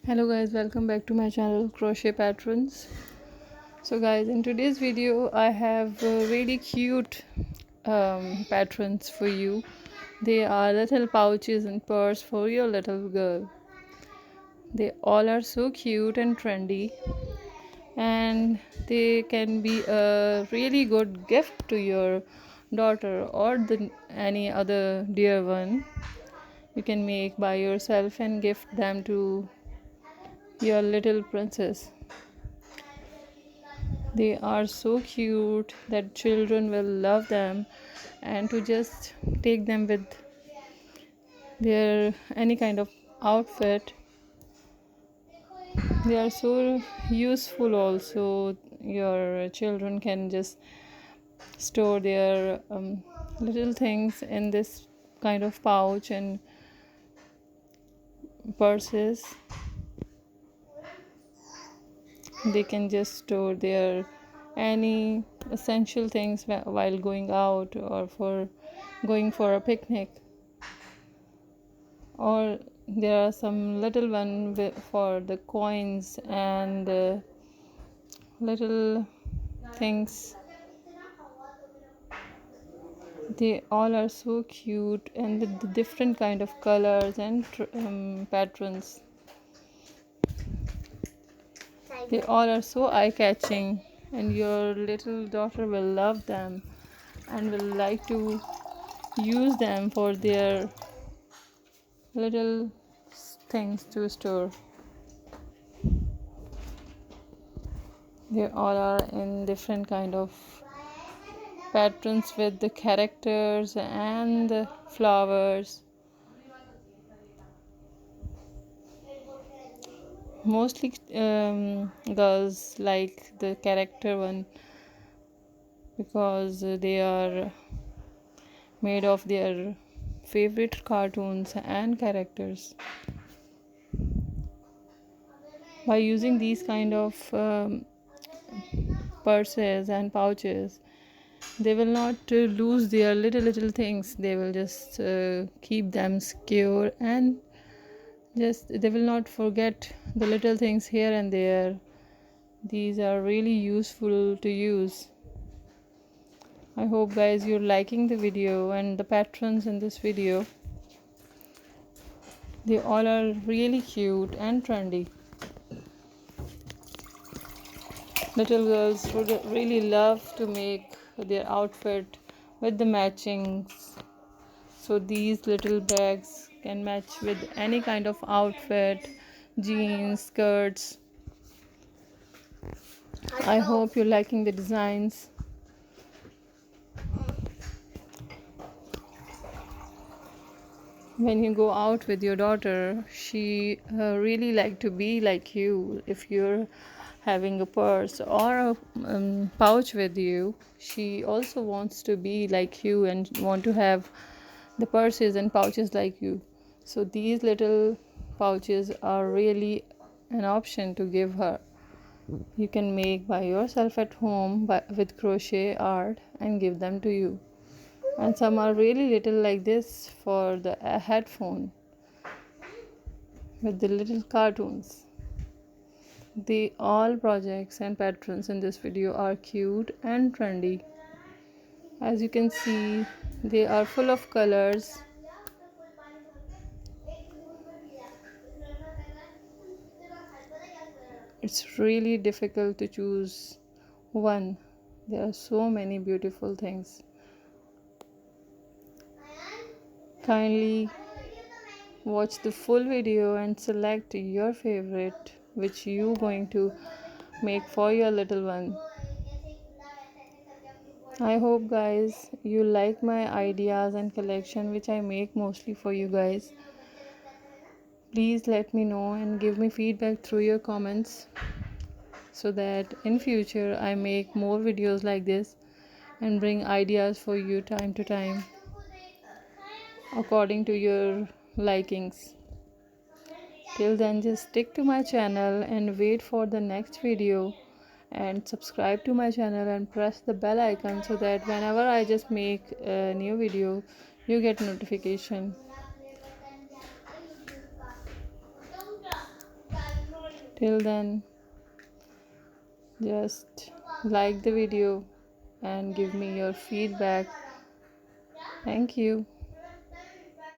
Hello guys, welcome back to my channel Crochet Patrons. So guys, in today's video I have really cute patrons for you. They are little pouches and purse for your little girl. They all are so cute and trendy, and they can be a really good gift to your daughter or any other dear one. You can make by yourself and gift them to your little princess. They are so cute that children will love them, and to just take them with their any kind of outfit. They are so useful also. Your children can just store their little things in this kind of pouch and purses. They can just store their any essential things while going out or for going for a picnic, or there are some little one for the coins and little things. They all are so cute, and the different kind of colors and patterns. They all are so eye-catching, and your little daughter will love them and will like to use them for their little things to store. They all are in different kind of patterns with the characters and the flowers. Mostly girls like the character one because they are made of their favorite cartoons and characters. By using these kind of purses and pouches, they will not lose their little things. They will just keep them secure, and just they will not forget the little things here and there. These are really useful to use. I hope guys you're liking the video, and the patrons in this video, they all are really cute and trendy. Little girls would really love to make their outfit with the matchings. So these little bags can match with any kind of outfit, jeans, skirts. I hope you're liking the designs. When you go out with your daughter, she really like to be like you. If you're having a purse or a pouch with you, she also wants to be like you and want to have the purses and pouches like you. So these little pouches are really an option to give her. You can make by yourself at home with crochet art and give them to you. And some are really little like this for the headphone with the little cartoons. The all projects and patterns in this video are cute and trendy. As you can see, they are full of colors. It's really difficult to choose one. There are so many beautiful things. Kindly watch the full video and select your favorite which you going to make for your little one. I hope guys you like my ideas and collection which I make mostly for you guys. Please let me know and give me feedback through your comments so that in future I make more videos like this and bring ideas for you time to time according to your likings. Till then, just stick to my channel and wait for the next video, and subscribe to my channel and press the bell icon so that whenever I just make a new video, you get notification. Till then, just like the video and give me your feedback. Thank you.